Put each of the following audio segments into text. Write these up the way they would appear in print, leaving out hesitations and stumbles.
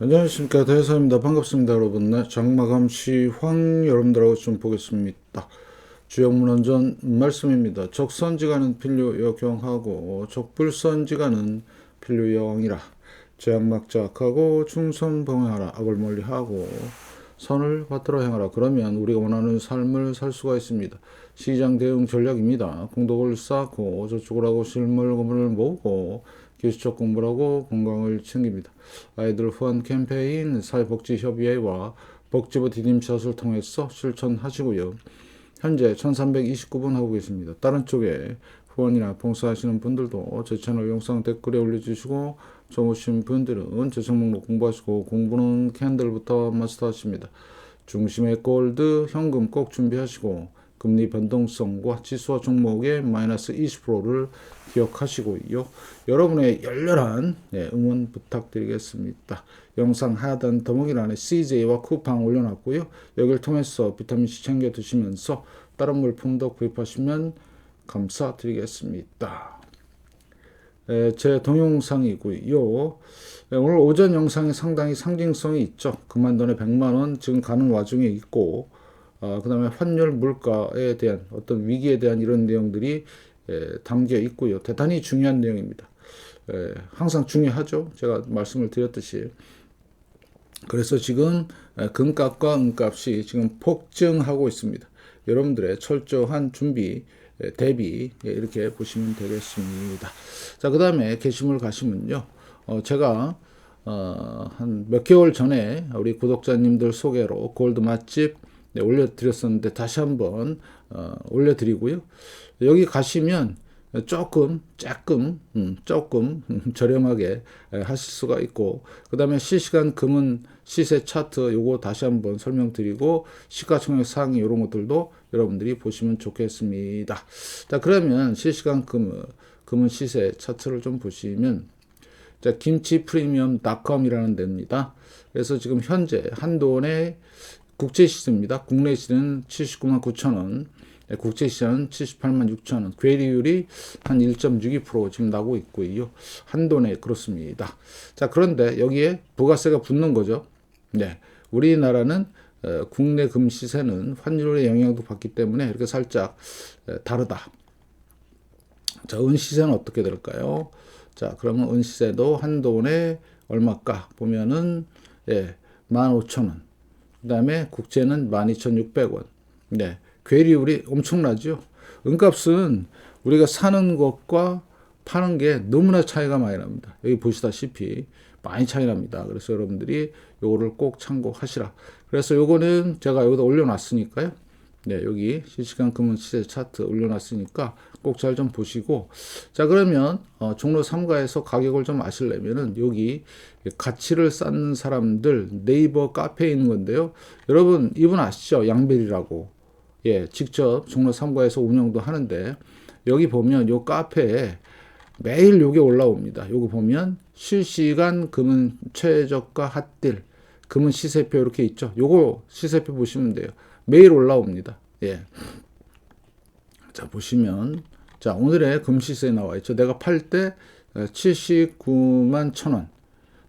안녕하십니까 대사입니다. 반갑습니다 여러분. 네, 장마감 시황 여러분들하고 좀 보겠습니다. 주요 문헌전 말씀입니다. 적선지가는 필요 역경하고 적불선지가는 필요 여왕이라. 제약막작하고 충선 봉행하라. 악을 멀리하고 선을 받들어 행하라. 그러면 우리가 원하는 삶을 살 수가 있습니다. 시장 대응 전략입니다. 공덕을 쌓고 저축을 하고 실물금을 모으고 기술적 공부를 하고 건강을 챙깁니다. 아이들 후원 캠페인 사회복지협의회와 복지부 디딤샷을 통해서 실천하시고요. 현재 1329분 하고 계십니다. 다른 쪽에 후원이나 봉사하시는 분들도 제 채널 영상 댓글에 올려주시고 좋으신 분들은 제 종목 공부하시고 공부는 캔들부터 마스터하십니다. 중심의 골드 현금 꼭 준비하시고 금리 변동성과 지수와 종목의 마이너스 20%를 기억하시고요. 여러분의 열렬한 응원 부탁드리겠습니다. 영상 하단 더보기란에 CJ와 쿠팡 올려놨고요. 여기를 통해서 비타민C 챙겨 드시면서 다른 물품도 구입하시면 감사드리겠습니다. 제 동영상이고요. 오늘 오전 영상이 상당히 상징성이 있죠. 금한돈에 100만원 지금 가는 와중에 있고 그 다음에 환율 물가에 대한 어떤 위기에 대한 이런 내용들이 담겨 있고요. 대단히 중요한 내용입니다. 항상 중요하죠. 제가 말씀을 드렸듯이. 그래서 지금 금값과 은값이 지금 폭증하고 있습니다. 여러분들의 철저한 준비, 대비 이렇게 보시면 되겠습니다. 자, 그 다음에 게시물 가시면요. 제가 한 몇 개월 전에 우리 구독자님들 소개로 골드 맛집 올려드렸었는데 다시 한번 올려드리고요. 여기 가시면 조금 저렴하게 하실 수가 있고, 그 다음에 실시간 금은 시세 차트 요거 다시 한번 설명드리고 시가총액 상위 이런 것들도 여러분들이 보시면 좋겠습니다. 자, 그러면 실시간 금은 시세 차트를 좀 보시면 자, 김치프리미엄닷컴이라는 데입니다. 그래서 지금 현재 한돈의 국제시세입니다. 국내 시세는 79만 9천 원, 국제시세는 78만 6천 원, 괴리율이 한 1.62% 지금 나고 있고요. 한돈에 그렇습니다. 자, 그런데 여기에 부가세가 붙는 거죠. 네, 우리나라는 국내 금 시세는 환율의 영향도 받기 때문에 이렇게 살짝 다르다. 자, 은 시세는 어떻게 될까요? 자, 그러면 은 시세도 한돈에 얼마까 보면은 15,000원. 그 다음에 국제는 12,600원. 네, 괴리율이 엄청나죠. 은값은 우리가 사는 것과 파는 게 너무나 차이가 많이 납니다. 여기 보시다시피 많이 차이 납니다. 그래서 여러분들이 요거를 꼭 참고하시라. 그래서 요거는 제가 여기다 올려놨으니까요. 네, 여기 실시간 금은 시세 차트 올려놨으니까 꼭 잘 좀 보시고, 자, 그러면 종로 3가에서 가격을 좀 아시려면은 여기 가치를 쌓는 사람들 네이버 카페에 있는 건데요. 여러분 이분 아시죠? 양벨이라고. 예, 직접 종로 3가에서 운영도 하는데 여기 보면 요 카페에 매일 요게 올라옵니다. 요거 보면 실시간 금은 최저가 핫딜 금은 시세표 이렇게 있죠. 요거 시세표 보시면 돼요. 매일 올라옵니다. 예. 자, 보시면 자, 오늘의 금 시세에 나와 있죠. 내가 팔 때 79만 1,000원.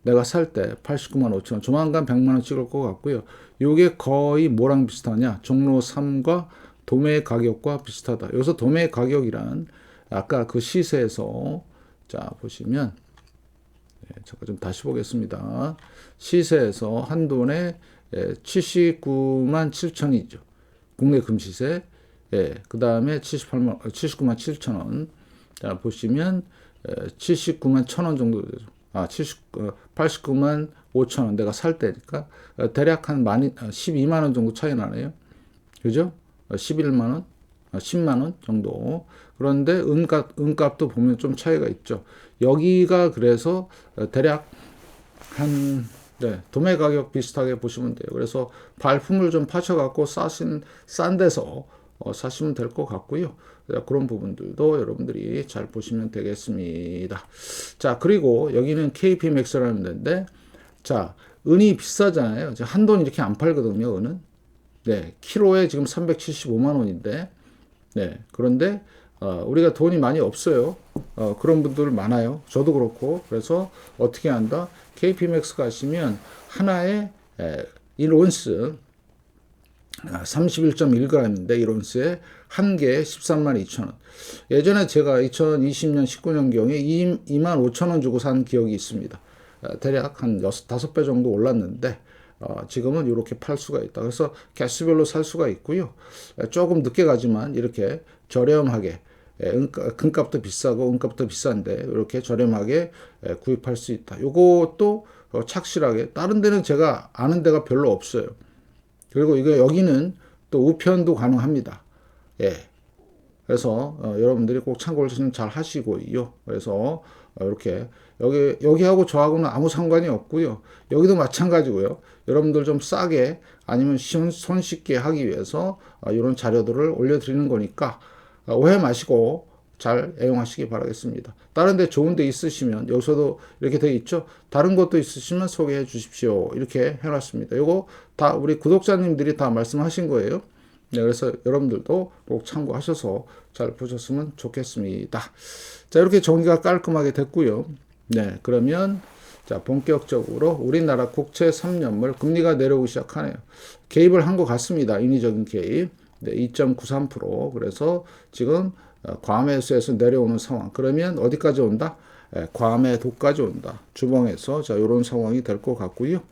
내가 살 때 89만 5천원. 조만간 100만 원 찍을 것 같고요. 요게 거의 뭐랑 비슷하냐? 종로 3과 도매 가격과 비슷하다. 여기서 도매 가격이란 아까 그 시세에서 자, 보시면 잠깐 좀 다시 보겠습니다. 시세에서 한돈에 79만 7천이죠. 국내 금시세. 그 다음에 79만 7천 원. 자, 보시면 79만 1,000원 정도 되죠. 89만 5천 원 내가 살 때니까 대략 한 12만 원 정도 차이 나네요. 그죠? 11만 원, 10만 원 정도. 그런데 은값도 보면 좀 차이가 있죠. 여기가 그래서 대략 한 도매 가격 비슷하게 보시면 돼요. 그래서 발품을 좀 파셔갖고 싼 데서 사시면 될 것 같고요. 그런 부분들도 여러분들이 잘 보시면 되겠습니다. 자, 그리고 여기는 KPMAX라는 데인데, 자, 은이 비싸잖아요. 한돈 이렇게 안 팔거든요, 은은. 네, 키로에 지금 375만 원인데, 네, 그런데 우리가 돈이 많이 없어요. 그런 분들 많아요. 저도 그렇고. 그래서 어떻게 한다? KPMX 가시면 하나에 1온스 31.1g인데 1온스에 한 개에 132,000원. 예전에 제가 2020년 19년경에 25,000원 주고 산 기억이 있습니다. 대략 한 5배 정도 올랐는데 지금은 이렇게 팔 수가 있다. 그래서 개수별로 살 수가 있고요. 조금 늦게 가지만 이렇게 저렴하게 금값도 비싸고 은값도 비싼데 이렇게 저렴하게 구입할 수 있다. 요것도 착실하게 다른 데는 제가 아는 데가 별로 없어요. 그리고 이거 여기는 또 우편도 가능합니다. 예. 그래서 여러분들이 꼭 참고를 좀 잘 하시고요. 그래서 이렇게 여기하고 저하고는 아무 상관이 없고요. 여기도 마찬가지고요. 여러분들 좀 싸게 아니면 손쉽게 하기 위해서 이런 자료들을 올려드리는 거니까 오해 마시고 잘 애용하시기 바라겠습니다. 다른 데 좋은 데 있으시면 여기서도 이렇게 돼 있죠. 다른 것도 있으시면 소개해 주십시오. 이렇게 해놨습니다. 이거 다 우리 구독자님들이 다 말씀하신 거예요. 네, 그래서 여러분들도 꼭 참고하셔서 잘 보셨으면 좋겠습니다. 자, 이렇게 정리가 깔끔하게 됐고요. 네, 그러면 자, 본격적으로 우리나라 국채 3년물 금리가 내려오기 시작하네요. 개입을 한 것 같습니다. 인위적인 개입. 네, 2.93%. 그래서 지금 과매수에서 내려오는 상황. 그러면 어디까지 온다? 과매도까지 온다. 주봉에서 자, 이런 상황이 될 것 같고요.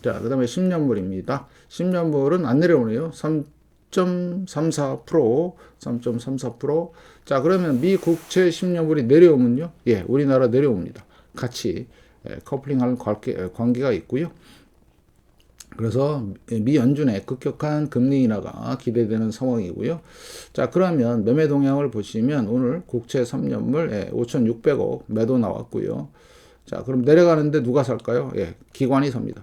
자, 그다음에 10년물입니다. 10년물은 안 내려오네요. 3.34%. 3.34%. 자, 그러면 미 국채 10년물이 내려오면요. 예, 우리나라 내려옵니다. 같이 커플링하는 관계가 있고요. 그래서 미 연준의 급격한 금리 인하가 기대되는 상황이고요. 자, 그러면 매매 동향을 보시면 오늘 국채 3년물 5,600억 매도 나왔고요. 자, 그럼 내려가는데 누가 살까요? 예, 기관이 삽니다.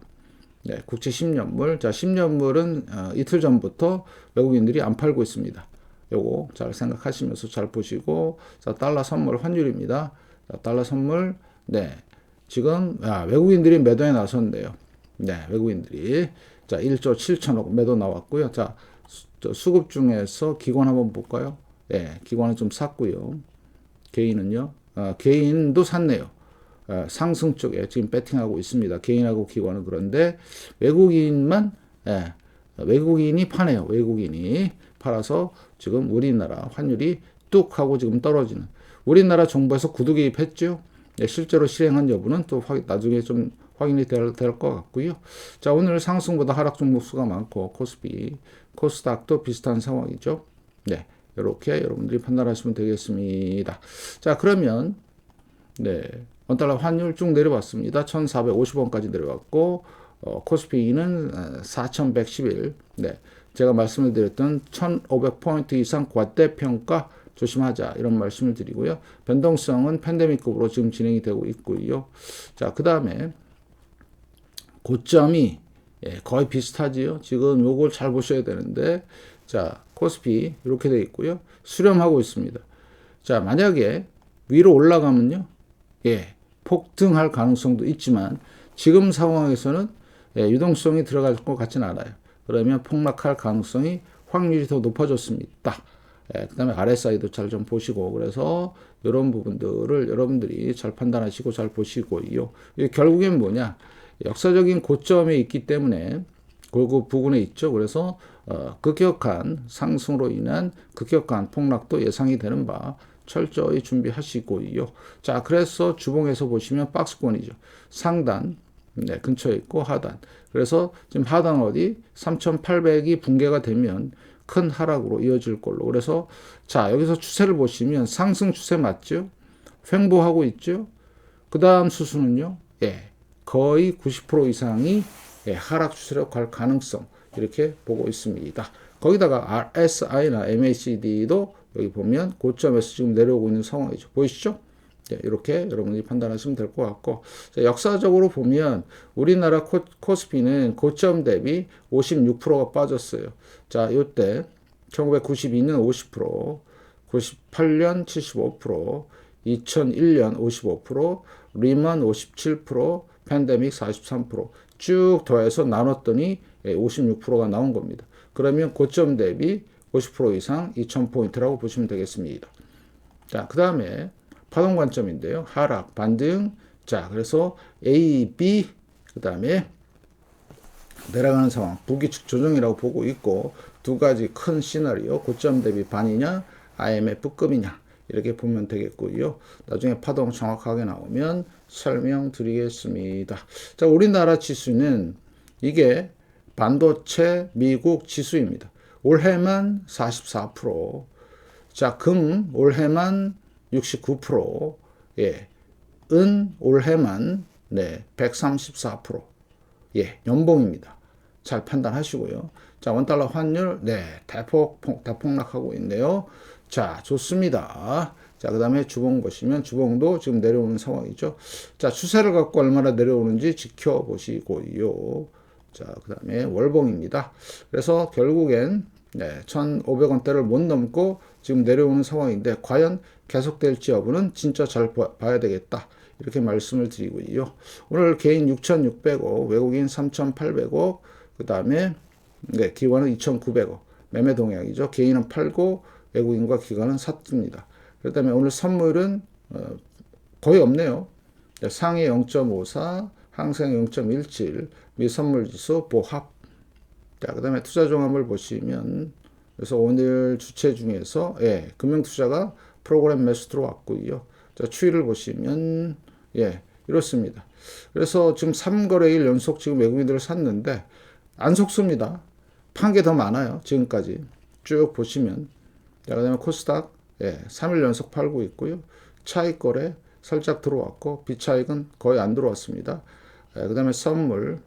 네, 국채 10년물. 자, 10년물은 이틀 전부터 외국인들이 안 팔고 있습니다. 요거 잘 생각하시면서 잘 보시고. 자, 달러 선물 환율입니다. 자, 달러 선물. 네. 지금 외국인들이 매도에 나섰는데요. 네, 외국인들이 자 1조 7천억 매도 나왔고요. 자, 수급 중에서 기관 한번 볼까요? 예, 기관은 좀 샀고요. 개인은요, 개인도 샀네요. 상승 쪽에 지금 배팅하고 있습니다. 개인하고 기관은. 그런데 외국인만 외국인이 파네요. 외국인이 팔아서 지금 우리나라 환율이 뚝 하고 지금 떨어지는. 우리나라 정부에서 구두 개입했죠. 네, 실제로 실행한 여부는 또 나중에 좀 확인이 될 것 같고요. 자, 오늘 상승보다 하락 종목 수가 많고 코스피, 코스닥도 비슷한 상황이죠. 네, 이렇게 여러분들이 판단하시면 되겠습니다. 자, 그러면 네, 원달러 환율 쭉 내려왔습니다. 1,450원까지 내려왔고 코스피는 4,111. 네, 제가 말씀을 드렸던 1,500포인트 이상 과대평가 조심하자 이런 말씀을 드리고요. 변동성은 팬데믹급으로 지금 진행이 되고 있고요. 자, 그 다음에 고점이 거의 비슷하지요. 지금 요걸 잘 보셔야 되는데, 자, 코스피 이렇게 되어 있고요. 수렴하고 있습니다. 자, 만약에 위로 올라가면요, 예, 폭등할 가능성도 있지만 지금 상황에서는 유동성이 들어갈 것 같지는 않아요. 그러면 폭락할 가능성이 확률이 더 높아졌습니다. 그 다음에 RSI도 잘 좀 보시고, 그래서 이런 부분들을 여러분들이 잘 판단하시고 잘 보시고요. 결국엔 뭐냐? 역사적인 고점에 있기 때문에 그 부분에 있죠. 그래서 급격한 상승으로 인한 급격한 폭락도 예상이 되는 바 철저히 준비하시고요. 자, 그래서 주봉에서 보시면 박스권이죠. 상단 네, 근처에 있고 하단. 그래서 지금 하단 어디 3,800이 붕괴가 되면 큰 하락으로 이어질 걸로. 그래서 자, 여기서 추세를 보시면 상승 추세 맞죠? 횡보하고 있죠? 그 다음 수순은요. 예, 거의 90% 이상이 하락 추세로 갈 가능성 이렇게 보고 있습니다. 거기다가 RSI나 MACD도 여기 보면 고점에서 지금 내려오고 있는 상황이죠. 보이시죠? 네, 이렇게 여러분들이 판단하시면 될 것 같고, 자, 역사적으로 보면 우리나라 코스피는 고점 대비 56%가 빠졌어요. 자, 이때 1992년 50%, 98년 75%, 2001년 55%, 리먼 57%, 팬데믹 43%쭉 더해서 나눴더니 56%가 나온 겁니다. 그러면 고점 대비 50% 이상 2000포인트라고 보시면 되겠습니다. 자, 그 다음에 파동 관점인데요. 하락, 반등. 자, 그래서 A, B, 그 다음에 내려가는 상황, 부기축 조정이라고 보고 있고, 두 가지 큰 시나리오, 고점 대비 반이냐, IMF급이냐, 이렇게 보면 되겠고요. 나중에 파동 정확하게 나오면 설명드리겠습니다. 자, 우리나라 지수는 이게 반도체 미국 지수입니다. 올해만 44%, 자, 금 올해만 69%, 예, 은 올해만 134%, 예, 연봉입니다. 잘 판단하시고요. 자, 원달러 환율, 대폭락하고 있네요. 자, 좋습니다. 자, 그 다음에 주봉 보시면 주봉도 지금 내려오는 상황이죠. 자, 추세를 갖고 얼마나 내려오는지 지켜보시고요. 자, 그 다음에 월봉입니다. 그래서 결국엔 1,500원대를 못 넘고 지금 내려오는 상황인데 과연 계속될지 여부는 진짜 잘 봐야 되겠다. 이렇게 말씀을 드리고요. 오늘 개인 6,600억, 외국인 3,800억, 그 다음에 기관은 2,900억, 매매 동향이죠. 개인은 팔고 외국인과 기관은 샀습니다. 그 다음에 오늘 선물은 거의 없네요. 상해 0.54, 항생 0.17, 미 선물지수 보합. 자, 그 다음에 투자 종합을 보시면, 그래서 오늘 주체 중에서, 금융투자가 프로그램 매수 들어왔고요. 자, 추이를 보시면, 이렇습니다. 그래서 지금 3거래일 연속 지금 외국인들을 샀는데, 안 속습니다. 판 게 더 많아요. 지금까지. 쭉 보시면. 자, 그 다음에 코스닥, 3일 연속 팔고 있고요. 차익 거래 살짝 들어왔고, 비차익은 거의 안 들어왔습니다. 그 다음에 선물,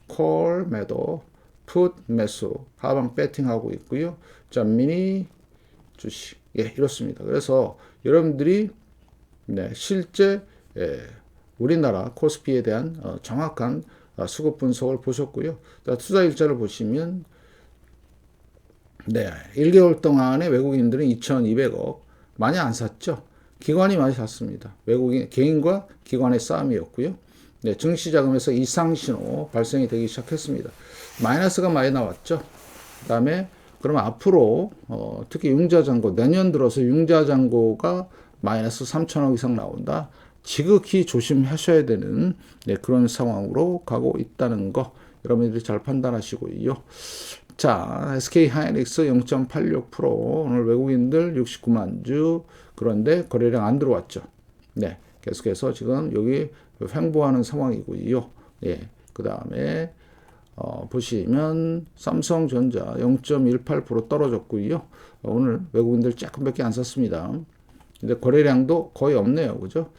콜 매도, 풋 매수, 하방 배팅하고 있고요. 자, 미니 주식, 이렇습니다. 그래서 여러분들이 실제 우리나라 코스피에 대한 정확한 수급 분석을 보셨고요. 자, 투자 일자를 보시면 1개월 동안에 외국인들은 2,200억 많이 안 샀죠. 기관이 많이 샀습니다. 외국인 개인과 기관의 싸움이었고요. 증시 자금에서 이상 신호 발생이 되기 시작했습니다. 마이너스가 많이 나왔죠. 그다음에 그러면 앞으로 특히 융자잔고 내년 들어서 융자잔고가 마이너스 3천억 이상 나온다. 지극히 조심하셔야 되는 그런 상황으로 가고 있다는 거 여러분들이 잘 판단하시고요. 자, SK하이닉스 0.86%, 오늘 외국인들 69만 주, 그런데 거래량 안 들어왔죠. 계속해서 지금 여기 횡보하는 상황이고요. 그 다음에 보시면 삼성전자 0.18% 떨어졌고요. 오늘 외국인들 조금밖에 안 샀습니다. 근데 거래량도 거의 없네요. 그죠?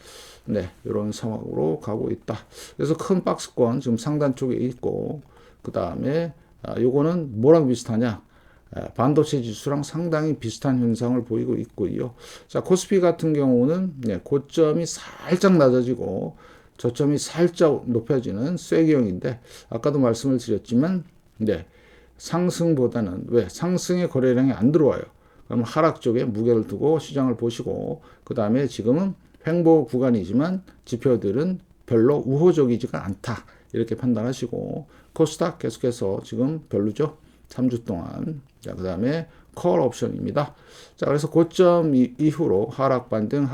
이런 상황으로 가고 있다. 그래서 큰 박스권 지금 상단 쪽에 있고, 그 다음에 요거는 뭐랑 비슷하냐? 반도체 지수랑 상당히 비슷한 현상을 보이고 있고요. 자, 코스피 같은 경우는 고점이 살짝 낮아지고 저점이 살짝 높아지는 쐐기형인데, 아까도 말씀을 드렸지만, 상승보다는 왜? 상승의 거래량이 안 들어와요. 그럼 하락 쪽에 무게를 두고 시장을 보시고, 그 다음에 지금은 횡보 구간이지만 지표들은 별로 우호적이지가 않다. 이렇게 판단하시고, 코스닥 계속해서 지금 별로죠. 3주 동안. 자, 그 다음에 콜 옵션입니다. 자, 그래서 고점 이후로 하락 반등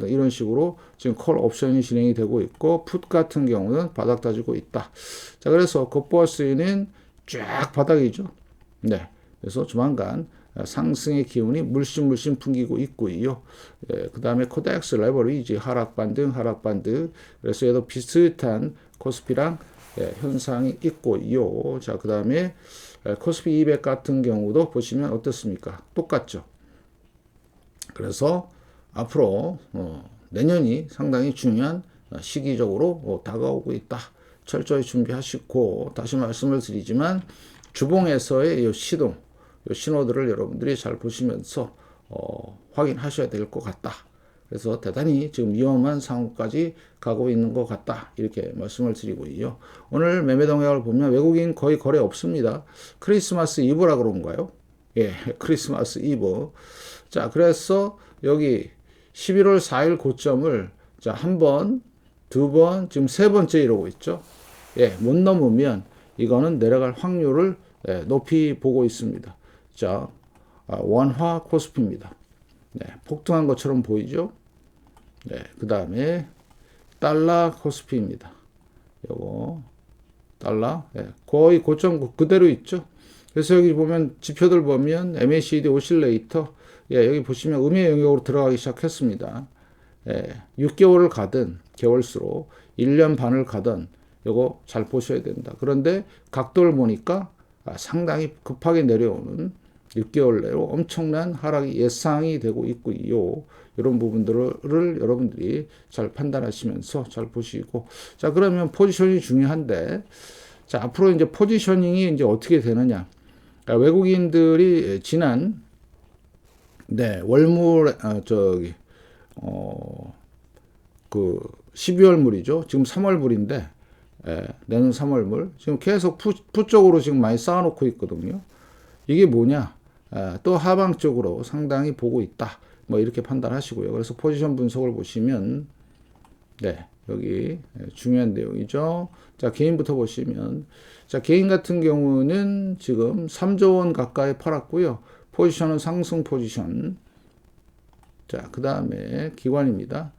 이런 식으로 지금 콜 옵션이 진행이 되고 있고, 풋 같은 경우는 바닥 다지고 있다. 자, 그래서 겉보아스는 쫙 바닥이죠. 그래서 조만간 상승의 기운이 물씬 풍기고 있고요. 그 다음에 코덱스 레버리지 하락 반등. 그래서 얘도 비슷한 코스피랑 현상이 있고요. 자, 그 다음에 코스피 200 같은 경우도 보시면 어떻습니까? 똑같죠. 그래서 앞으로 내년이 상당히 중요한 시기적으로 다가오고 있다. 철저히 준비하시고, 다시 말씀을 드리지만 주봉에서의 이 시동, 이 신호들을 여러분들이 잘 보시면서 확인하셔야 될 것 같다. 그래서 대단히 지금 위험한 상황까지 가고 있는 것 같다. 이렇게 말씀을 드리고요. 오늘 매매 동향을 보면 외국인 거의 거래 없습니다. 크리스마스 이브라 그런가요? 크리스마스 이브. 자, 그래서 여기 11월 4일 고점을 자, 한 번, 두 번, 지금 세 번째 이러고 있죠. 못 넘으면 이거는 내려갈 확률을 높이 보고 있습니다. 자, 원화 코스피입니다. 네, 폭등한 것처럼 보이죠? 네, 그 다음에 달러 코스피입니다. 요거 달러 거의 고점 그대로 있죠. 그래서 여기 보면 지표들 보면 MACD 오실레이터 여기 보시면 음의 영역으로 들어가기 시작했습니다. 6개월을 가든 개월수로 1년 반을 가든 요거 잘 보셔야 된다. 그런데 각도를 보니까 상당히 급하게 내려오는 6개월 내로 엄청난 하락이 예상이 되고 있고요. 이런 부분들을 여러분들이 잘 판단하시면서 잘 보시고, 자, 그러면 포지셔닝이 중요한데, 자, 앞으로 이제 포지셔닝이 이제 어떻게 되느냐. 외국인들이 지난, 월물, 그 12월 물이죠. 지금 3월 물인데, 내년 3월 물. 지금 계속 푸 쪽으로 지금 많이 쌓아놓고 있거든요. 이게 뭐냐? 또 하방 쪽으로 상당히 보고 있다. 뭐 이렇게 판단하시고요. 그래서 포지션 분석을 보시면 여기 중요한 내용이죠. 자, 개인부터 보시면 자, 개인 같은 경우는 지금 3조 원 가까이 팔았고요. 포지션은 상승 포지션. 자, 그다음에 기관입니다.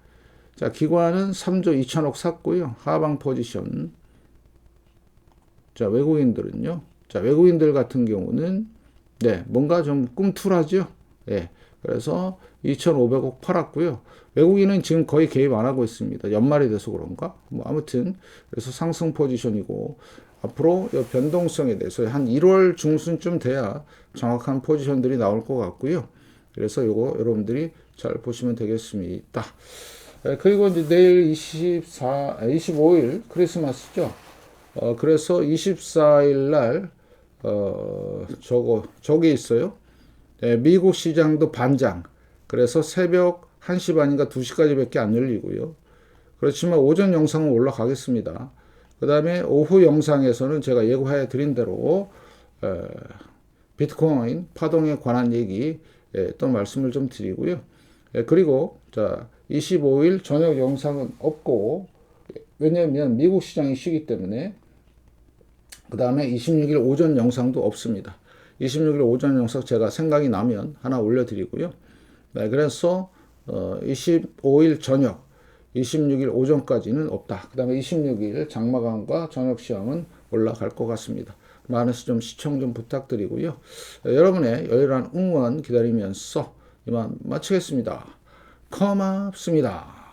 자, 기관은 3조 2천억 샀고요. 하방 포지션. 자, 외국인들은요. 자, 외국인들 같은 경우는 뭔가 좀 꿈틀하죠. 그래서 2,500억 팔았고요. 외국인은 지금 거의 개입 안 하고 있습니다. 연말이 돼서 그런가? 뭐 아무튼 그래서 상승 포지션이고 앞으로 이 변동성에 대해서 한 1월 중순쯤 돼야 정확한 포지션들이 나올 것 같고요. 그래서 이거 여러분들이 잘 보시면 되겠습니다. 그리고 이제 내일 25일 크리스마스죠. 그래서 24일 날 저기 있어요. 미국 시장도 반장. 그래서 새벽 1시 반인가 2시까지 밖에 안 열리고요. 그렇지만 오전 영상은 올라가겠습니다. 그 다음에 오후 영상에서는 제가 예고해 드린 대로 비트코인 파동에 관한 얘기 또 말씀을 좀 드리고요. 그리고 자 25일 저녁 영상은 없고 왜냐하면 미국 시장이 쉬기 때문에 그 다음에 26일 오전 영상도 없습니다. 26일 오전 영상 제가 생각이 나면 하나 올려드리고요. 그래서 25일 저녁, 26일 오전까지는 없다. 그 다음에 26일 장마감과 저녁 시험은 올라갈 것 같습니다. 많은 좀 시청 좀 부탁드리고요. 여러분의 열렬한 응원 기다리면서 이만 마치겠습니다. 고맙습니다.